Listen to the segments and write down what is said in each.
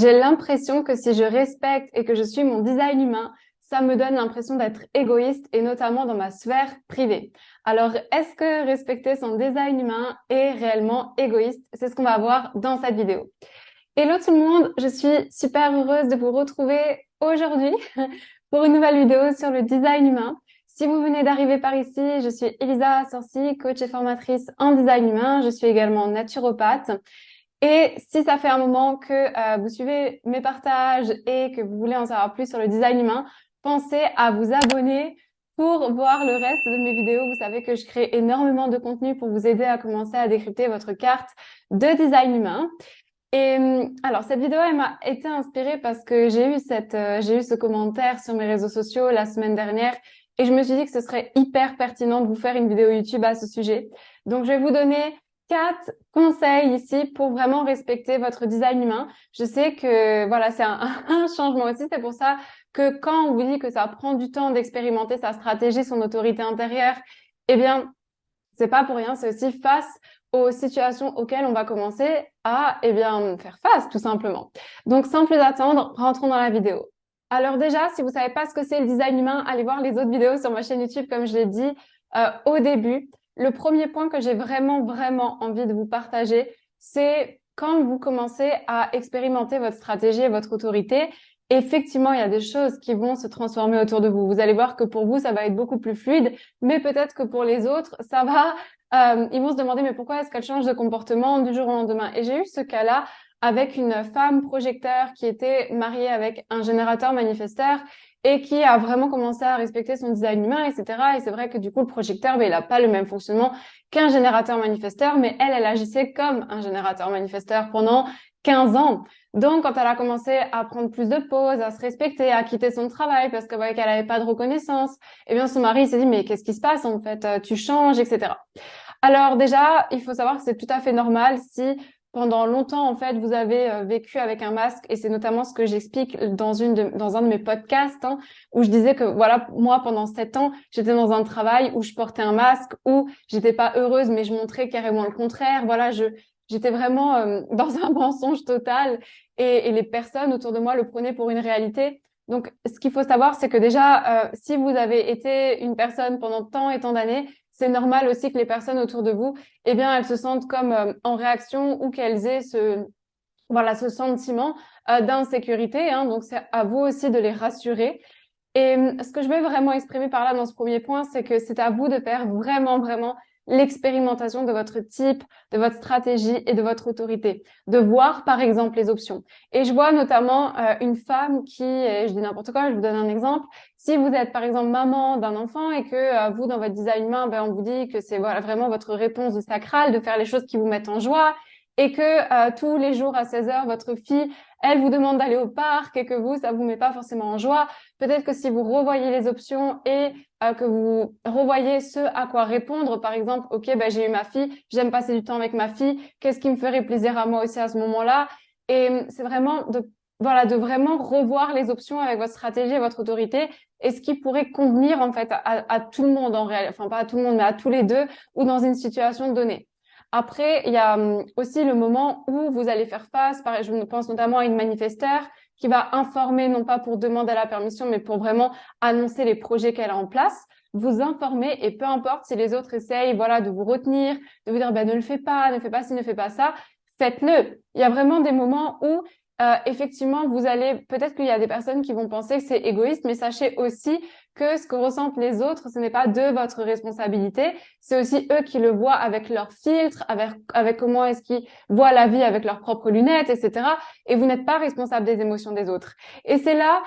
j'ai l'impression que si je respecte et que je suis mon design humain, ça me donne l'impression d'être égoïste et notamment dans ma sphère privée. Alors, est-ce que respecter son design humain est réellement égoïste? C'est ce qu'on va voir dans cette vidéo. Hello tout le monde, je suis super heureuse de vous retrouver aujourd'hui pour une nouvelle vidéo sur le design humain. Si vous venez d'arriver par ici, je suis Elisa Sorci, coach et formatrice en design humain. Je suis également naturopathe. Et si ça fait un moment que vous suivez mes partages et que vous voulez en savoir plus sur le design humain, pensez à vous abonner pour voir le reste de mes vidéos. Vous savez que je crée énormément de contenu pour vous aider à commencer à décrypter votre carte de design humain. Et alors cette vidéo elle m'a été inspirée parce que j'ai eu ce commentaire sur mes réseaux sociaux la semaine dernière et je me suis dit que ce serait hyper pertinent de vous faire une vidéo YouTube à ce sujet. Donc je vais vous donner 4 conseils ici pour vraiment respecter votre design humain. Je sais que voilà, c'est un changement aussi, c'est pour ça que quand on vous dit que ça prend du temps d'expérimenter sa stratégie, son autorité intérieure, eh bien c'est pas pour rien, c'est aussi face aux situations auxquelles on va commencer à faire face tout simplement. Donc sans plus attendre, rentrons dans la vidéo. Alors déjà, si vous savez pas ce que c'est le design humain, allez voir les autres vidéos sur ma chaîne YouTube comme je l'ai dit au début. Le premier point que j'ai vraiment envie de vous partager, c'est quand vous commencez à expérimenter votre stratégie et votre autorité, effectivement, il y a des choses qui vont se transformer autour de vous. Vous allez voir que pour vous, ça va être beaucoup plus fluide, mais peut-être que pour les autres, ça va ils vont se demander mais pourquoi est-ce qu'elle change de comportement du jour au lendemain? Et j'ai eu ce cas-là avec une femme projecteur qui était mariée avec un générateur manifesteur et qui a vraiment commencé à respecter son design humain, etc. Et c'est vrai que du coup, le projecteur, il n'a pas le même fonctionnement qu'un générateur manifesteur, mais elle agissait comme un générateur manifesteur pendant 15 ans. Donc, quand elle a commencé à prendre plus de pauses, à se respecter, à quitter son travail parce qu'elle voyait qu'elle n'avait pas de reconnaissance, eh bien, son mari s'est dit, mais qu'est-ce qui se passe en fait? Tu changes, etc. Alors déjà, il faut savoir que c'est tout à fait normal si pendant longtemps, en fait, vous avez vécu avec un masque, et c'est notamment ce que j'explique dans un de mes podcasts, hein, où je disais que voilà, moi, pendant 7 ans, j'étais dans un travail où je portais un masque, où j'étais pas heureuse, mais je montrais carrément le contraire. Voilà, j'étais vraiment dans un mensonge total, et les personnes autour de moi le prenaient pour une réalité. Donc, ce qu'il faut savoir, c'est que déjà, si vous avez été une personne pendant tant et tant d'années, c'est normal aussi que les personnes autour de vous, eh bien, elles se sentent comme en réaction ou qu'elles aient ce sentiment d'insécurité. Hein. Donc, c'est à vous aussi de les rassurer. Et ce que je veux vraiment exprimer par là dans ce premier point, c'est que c'est à vous de faire vraiment l'expérimentation de votre type, de votre stratégie et de votre autorité. De voir, par exemple, les options. Et je vois notamment une femme qui, je dis n'importe quoi, je vous donne un exemple. Si vous êtes, par exemple, maman d'un enfant et que vous, dans votre design humain, on vous dit que c'est voilà, vraiment votre réponse du sacral, de faire les choses qui vous mettent en joie, et que tous les jours à 16 heures, votre fille, elle vous demande d'aller au parc et que vous, ça vous met pas forcément en joie. Peut-être que si vous revoyez les options et que vous revoyez ce à quoi répondre, par exemple, ok, j'ai eu ma fille, j'aime passer du temps avec ma fille, qu'est-ce qui me ferait plaisir à moi aussi à ce moment-là? Et c'est vraiment de vraiment revoir les options avec votre stratégie et votre autorité et ce qui pourrait convenir en fait à tout le monde en réalité, enfin pas à tout le monde, mais à tous les deux ou dans une situation donnée. Après, il y a aussi le moment où vous allez faire face, je pense notamment à une manifesteur qui va informer, non pas pour demander la permission, mais pour vraiment annoncer les projets qu'elle a en place, vous informer et peu importe si les autres essayent, voilà, de vous retenir, de vous dire, ne le fais pas, ne fais pas ci, ne fais pas ça, faites-le. Il y a vraiment des moments où effectivement, peut-être qu'il y a des personnes qui vont penser que c'est égoïste, mais sachez aussi que ce que ressentent les autres, ce n'est pas de votre responsabilité. C'est aussi eux qui le voient avec leurs filtres, avec comment est-ce qu'ils voient la vie avec leurs propres lunettes, etc. Et vous n'êtes pas responsable des émotions des autres. Et c'est là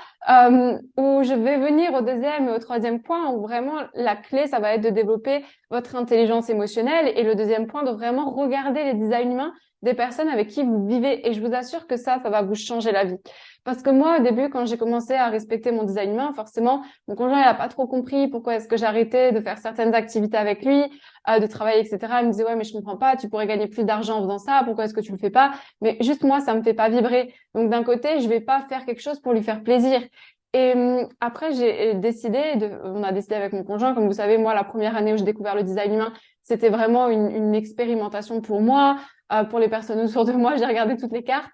où je vais venir au deuxième et au troisième point, où vraiment la clé, ça va être de développer votre intelligence émotionnelle. Et le deuxième point, de vraiment regarder les designs humains des personnes avec qui vous vivez. Et je vous assure que ça va vous changer la vie. Parce que moi, au début, quand j'ai commencé à respecter mon design humain, forcément, mon conjoint, il a pas trop compris pourquoi est-ce que j'arrêtais de faire certaines activités avec lui, de travailler, etc. Il me disait, ouais, mais je comprends pas, tu pourrais gagner plus d'argent en faisant ça, pourquoi est-ce que tu le fais pas? Mais juste moi, ça me fait pas vibrer. Donc, d'un côté, je vais pas faire quelque chose pour lui faire plaisir. Et après, on a décidé avec mon conjoint, comme vous savez, moi, la première année où j'ai découvert le design humain, c'était vraiment une expérimentation pour moi, pour les personnes autour de moi. J'ai regardé toutes les cartes.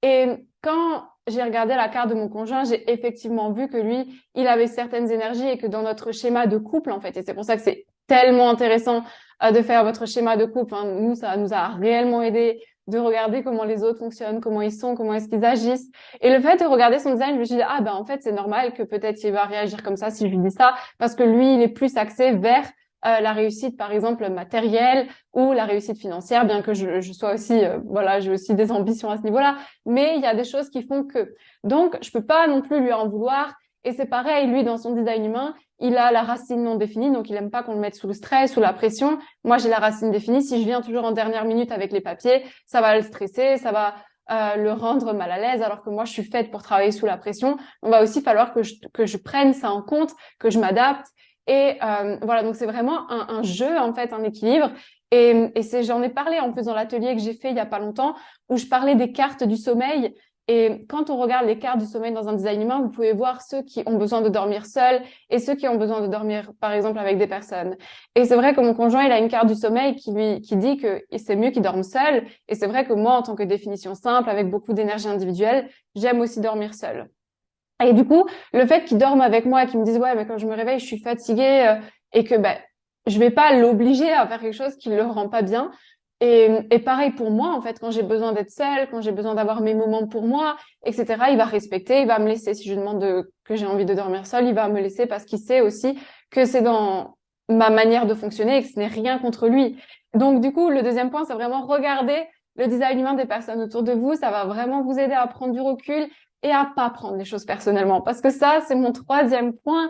Et quand j'ai regardé la carte de mon conjoint, j'ai effectivement vu que lui, il avait certaines énergies et que dans notre schéma de couple, en fait, et c'est pour ça que c'est tellement intéressant de faire votre schéma de couple. Hein. Nous, ça nous a réellement aidé de regarder comment les autres fonctionnent, comment ils sont, comment est-ce qu'ils agissent. Et le fait de regarder son design, je me suis dit, ah ben en fait, c'est normal que peut-être il va réagir comme ça si je lui dis ça, parce que lui, il est plus axé vers la réussite, par exemple, matérielle ou la réussite financière, bien que je sois aussi, voilà, j'ai aussi des ambitions à ce niveau-là. Mais il y a des choses qui font que. Donc, je peux pas non plus lui en vouloir. Et c'est pareil, lui, dans son design humain, il a la racine non définie, donc il aime pas qu'on le mette sous le stress, sous la pression. Moi, j'ai la racine définie. Si je viens toujours en dernière minute avec les papiers, ça va le stresser, ça va le rendre mal à l'aise, alors que moi, je suis faite pour travailler sous la pression. Il va aussi falloir que je prenne ça en compte, que je m'adapte. Et voilà, donc c'est vraiment un jeu, en fait, un équilibre. Et j'en ai parlé en plus dans l'atelier que j'ai fait il y a pas longtemps, où je parlais des cartes du sommeil. Et quand on regarde les cartes du sommeil dans un design humain, vous pouvez voir ceux qui ont besoin de dormir seuls et ceux qui ont besoin de dormir, par exemple, avec des personnes. Et c'est vrai que mon conjoint, il a une carte du sommeil qui dit que c'est mieux qu'il dorme seul. Et c'est vrai que moi, en tant que définition simple, avec beaucoup d'énergie individuelle, j'aime aussi dormir seul. Et du coup, le fait qu'il dorme avec moi et qu'il me dise, ouais, mais quand je me réveille, je suis fatiguée et que ben, je vais pas l'obliger à faire quelque chose qui le rend pas bien. Et pareil pour moi, en fait, quand j'ai besoin d'être seule, quand j'ai besoin d'avoir mes moments pour moi, etc., il va respecter, il va me laisser. Si je demande que j'ai envie de dormir seule, il va me laisser parce qu'il sait aussi que c'est dans ma manière de fonctionner et que ce n'est rien contre lui. Donc, du coup, le deuxième point, c'est vraiment regarder le design humain des personnes autour de vous. Ça va vraiment vous aider à prendre du recul et à pas prendre les choses personnellement. Parce que ça, c'est mon troisième point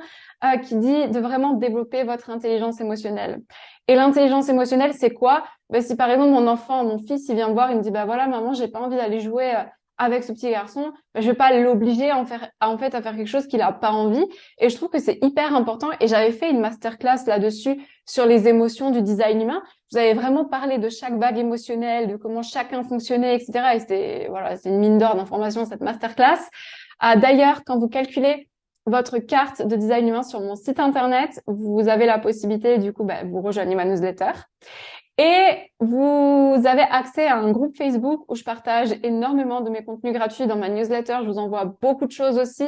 qui dit de vraiment développer votre intelligence émotionnelle. Et l'intelligence émotionnelle, c'est quoi? Ben, si par exemple mon fils, il vient me voir, il me dit, bah voilà, maman, j'ai pas envie d'aller jouer avec ce petit garçon, ben, je vais pas l'obliger en fait, à faire quelque chose qu'il a pas envie. Et je trouve que c'est hyper important. Et j'avais fait une masterclass là-dessus sur les émotions du design humain. Vous avez vraiment parlé de chaque vague émotionnelle, de comment chacun fonctionnait, etc. Et c'était, voilà, c'est une mine d'or d'informations, cette masterclass. D'ailleurs, quand vous calculez votre carte de design humain sur mon site internet, vous avez la possibilité, du coup, vous rejoignez ma newsletter. Et vous avez accès à un groupe Facebook où je partage énormément de mes contenus gratuits dans ma newsletter. Je vous envoie beaucoup de choses aussi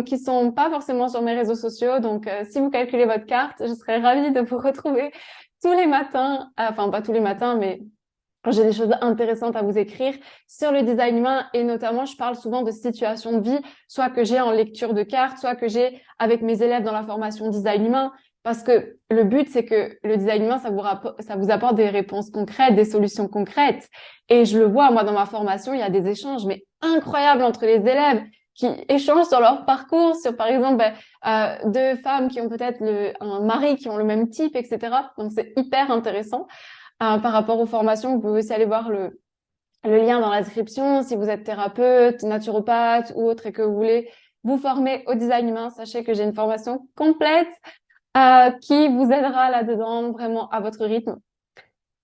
qui sont pas forcément sur mes réseaux sociaux. Donc, si vous calculez votre carte, je serais ravie de vous retrouver tous les matins. Enfin, pas tous les matins, mais quand j'ai des choses intéressantes à vous écrire sur le design humain. Et notamment, je parle souvent de situations de vie, soit que j'ai en lecture de cartes, soit que j'ai avec mes élèves dans la formation design humain. Parce que le but, c'est que le design humain, ça vous apporte des réponses concrètes, des solutions concrètes. Et je le vois, moi, dans ma formation, il y a des échanges, mais incroyables entre les élèves qui échangent sur leur parcours, sur, par exemple, deux femmes qui ont peut-être un mari qui ont le même type, etc. Donc, c'est hyper intéressant. Par rapport aux formations, vous pouvez aussi aller voir le lien dans la description. Si vous êtes thérapeute, naturopathe ou autre et que vous voulez vous former au design humain, sachez que j'ai une formation complète qui vous aidera là-dedans, vraiment à votre rythme.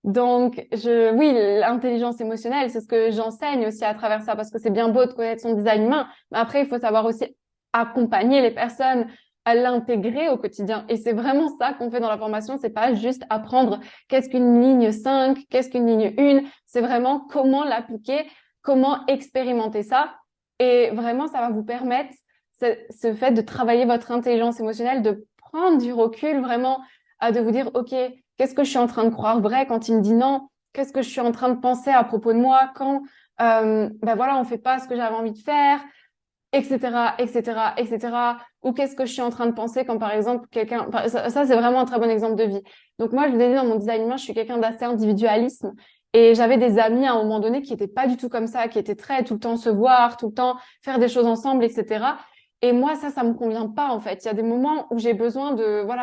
Donc, oui, l'intelligence émotionnelle, c'est ce que j'enseigne aussi à travers ça, parce que c'est bien beau de connaître son design humain, mais après, il faut savoir aussi accompagner les personnes à l'intégrer au quotidien. Et c'est vraiment ça qu'on fait dans la formation. C'est pas juste apprendre qu'est-ce qu'une ligne 5, qu'est-ce qu'une ligne 1. C'est vraiment comment l'appliquer, comment expérimenter ça. Et vraiment, ça va vous permettre, ce fait de travailler votre intelligence émotionnelle, de prendre du recul, vraiment, de vous dire, OK, qu'est-ce que je suis en train de croire vrai quand il me dit non? Qu'est-ce que je suis en train de penser à propos de moi quand, voilà, on fait pas ce que j'avais envie de faire, etc., etc., etc. Ou qu'est-ce que je suis en train de penser quand, par exemple, ça c'est vraiment un très bon exemple de vie. Donc moi, je vous ai dit dans mon design humain, je suis quelqu'un d'assez individualisme. Et j'avais des amis à un moment donné qui étaient pas du tout comme ça, qui étaient très tout le temps se voir, tout le temps faire des choses ensemble, etc. Et moi, ça me convient pas, en fait. Il y a des moments où j'ai besoin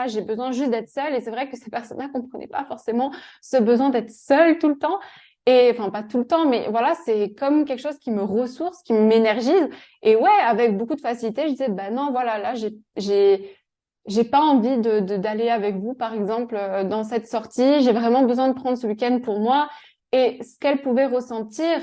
j'ai besoin juste d'être seule. Et c'est vrai que ces personnes-là comprenaient pas forcément ce besoin d'être seule tout le temps. Et, enfin, pas tout le temps, mais voilà, c'est comme quelque chose qui me ressource, qui m'énergise. Et ouais, avec beaucoup de facilité, je disais, non, voilà, là, j'ai pas envie d'aller avec vous, par exemple, dans cette sortie. J'ai vraiment besoin de prendre ce week-end pour moi. Et ce qu'elle pouvait ressentir,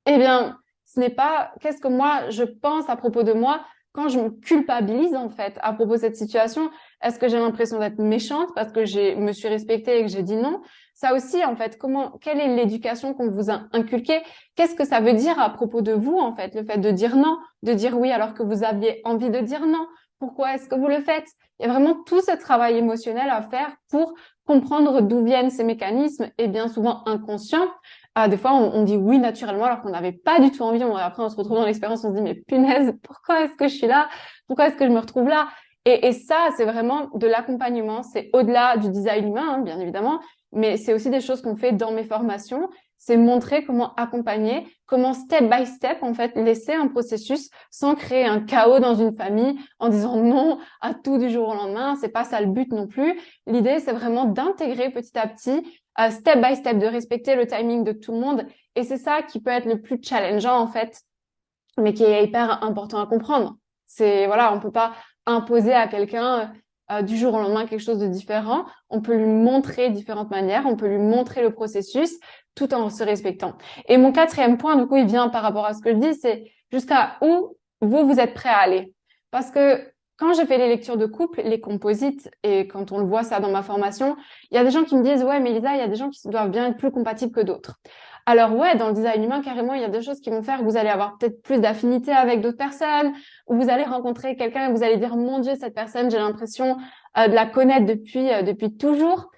eh bien, ce n'est pas qu'est-ce que moi je pense à propos de moi, quand je me culpabilise en fait à propos de cette situation, est-ce que j'ai l'impression d'être méchante parce que je me suis respectée et que j'ai dit non? Ça aussi, en fait, quelle est l'éducation qu'on vous a inculquée? Qu'est-ce que ça veut dire à propos de vous, en fait, le fait de dire non, de dire oui alors que vous aviez envie de dire non? Pourquoi est-ce que vous le faites? Il y a vraiment tout ce travail émotionnel à faire pour comprendre d'où viennent ces mécanismes et bien souvent inconscients. Des fois, on dit oui naturellement alors qu'on n'avait pas du tout envie. Après, on se retrouve dans l'expérience, on se dit mais punaise, pourquoi est-ce que je suis là? Pourquoi est-ce que je me retrouve là? Et ça, c'est vraiment de l'accompagnement. C'est au-delà du design humain, hein, bien évidemment, mais c'est aussi des choses qu'on fait dans mes formations. C'est montrer comment accompagner, comment step by step, en fait, laisser un processus sans créer un chaos dans une famille en disant non à tout du jour au lendemain. C'est pas ça le but non plus. L'idée, c'est vraiment d'intégrer petit à petit, step by step, de respecter le timing de tout le monde. Et c'est ça qui peut être le plus challengeant, en fait, mais qui est hyper important à comprendre. C'est, voilà, on peut pas imposer à quelqu'un du jour au lendemain quelque chose de différent. On peut lui montrer différentes manières, on peut lui montrer le processus tout en se respectant. Et mon quatrième point, du coup, il vient par rapport à ce que je dis, c'est jusqu'à où vous êtes prêt à aller. Parce que quand je fais les lectures de couple, les composites, et quand on le voit ça dans ma formation, il y a des gens qui me disent, ouais, mais Lisa, il y a des gens qui doivent bien être plus compatibles que d'autres. Alors ouais, dans le design humain, carrément, il y a des choses qui vont faire que vous allez avoir peut-être plus d'affinité avec d'autres personnes, ou vous allez rencontrer quelqu'un et vous allez dire, mon Dieu, cette personne, j'ai l'impression de la connaître depuis toujours.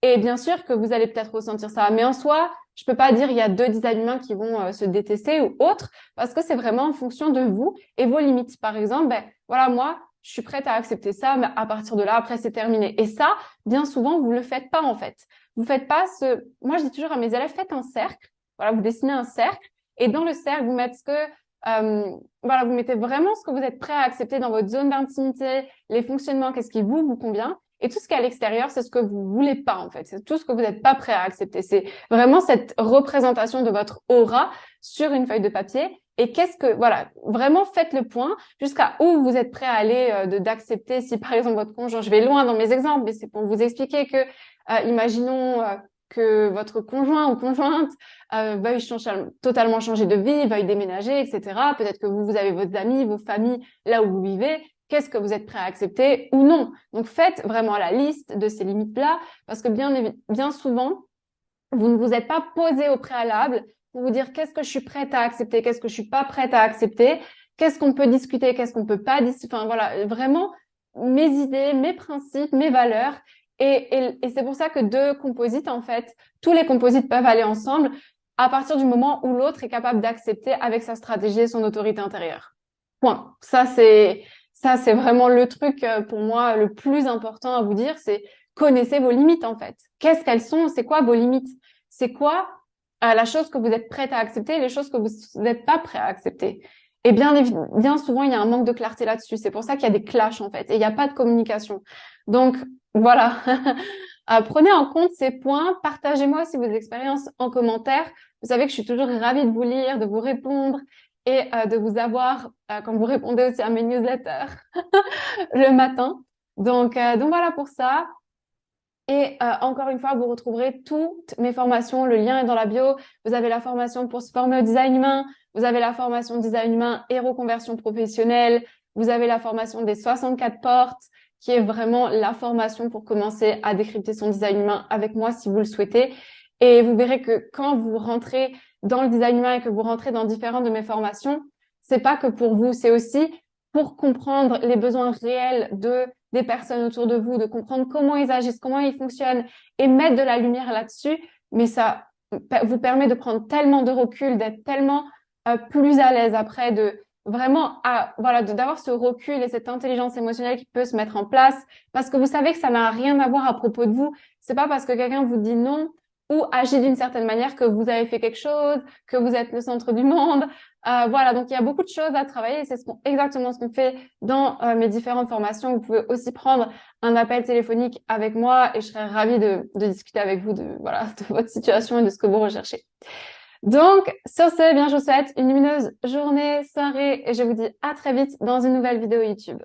Et bien sûr que vous allez peut-être ressentir ça. Mais en soi, je peux pas dire il y a deux design humains qui vont se détester ou autre, parce que c'est vraiment en fonction de vous et vos limites. Par exemple, ben voilà, moi, je suis prête à accepter ça, mais à partir de là, après, c'est terminé. Et ça, bien souvent, vous le faites pas en fait. Vous faites pas ce. Moi, je dis toujours à mes élèves, faites un cercle. Voilà, vous dessinez un cercle et dans le cercle, vous mettez ce que voilà, vous mettez vraiment ce que vous êtes prêt à accepter dans votre zone d'intimité, les fonctionnements, qu'est-ce qui vous convient. Et tout ce qui est à l'extérieur, c'est ce que vous voulez pas, en fait. C'est tout ce que vous n'êtes pas prêt à accepter. C'est vraiment cette représentation de votre aura sur une feuille de papier. Et voilà, vraiment faites le point jusqu'à où vous êtes prêt à aller d'accepter. Si par exemple votre conjoint, je vais loin dans mes exemples, mais c'est pour vous expliquer que, imaginons que votre conjoint ou conjointe veuille totalement changer de vie, veuille déménager, etc. Peut-être que vous avez vos amis, vos familles là où vous vivez. Qu'est-ce que vous êtes prêt à accepter ou non? Donc, faites vraiment la liste de ces limites-là parce que bien souvent, vous ne vous êtes pas posé au préalable pour vous dire qu'est-ce que je suis prête à accepter, qu'est-ce que je suis pas prête à accepter, qu'est-ce qu'on peut discuter, qu'est-ce qu'on peut pas discuter. Enfin, voilà, vraiment mes idées, mes principes, mes valeurs. Et c'est pour ça que deux composites, en fait, tous les composites peuvent aller ensemble à partir du moment où l'autre est capable d'accepter avec sa stratégie et son autorité intérieure. Point. Ça, c'est vraiment le truc pour moi le plus important à vous dire, c'est connaissez vos limites en fait. Qu'est-ce qu'elles sont? C'est quoi vos limites? C'est quoi la chose que vous êtes prête à accepter et les choses que vous n'êtes pas prêt à accepter? Et bien souvent, il y a un manque de clarté là-dessus. C'est pour ça qu'il y a des clashs en fait et il n'y a pas de communication. Donc voilà. Prenez en compte ces points. Partagez-moi aussi vos expériences en commentaire. Vous savez que je suis toujours ravie de vous lire, de vous répondre et de vous avoir quand vous répondez aussi à mes newsletters le matin. Donc voilà pour ça. Et encore une fois, vous retrouverez toutes mes formations. Le lien est dans la bio. Vous avez la formation pour se former au design humain. Vous avez la formation design humain et reconversion professionnelle. Vous avez la formation des 64 portes, qui est vraiment la formation pour commencer à décrypter son design humain avec moi si vous le souhaitez. Et vous verrez que quand vous rentrez dans le design humain et que vous rentrez dans différentes de mes formations, c'est pas que pour vous, c'est aussi pour comprendre les besoins réels des personnes autour de vous, de comprendre comment ils agissent, comment ils fonctionnent et mettre de la lumière là-dessus. Mais ça vous permet de prendre tellement de recul, d'être tellement plus à l'aise après, de vraiment voilà, d'avoir ce recul et cette intelligence émotionnelle qui peut se mettre en place parce que vous savez que ça n'a rien à voir à propos de vous. C'est pas parce que quelqu'un vous dit non ou agit d'une certaine manière que vous avez fait quelque chose, que vous êtes le centre du monde. Voilà, donc il y a beaucoup de choses à travailler et c'est exactement ce qu'on fait dans mes différentes formations. Vous pouvez aussi prendre un appel téléphonique avec moi et je serais ravie de discuter avec vous voilà, de votre situation et de ce que vous recherchez. Donc, sur ce, bien, je vous souhaite une lumineuse journée, soirée et je vous dis à très vite dans une nouvelle vidéo YouTube.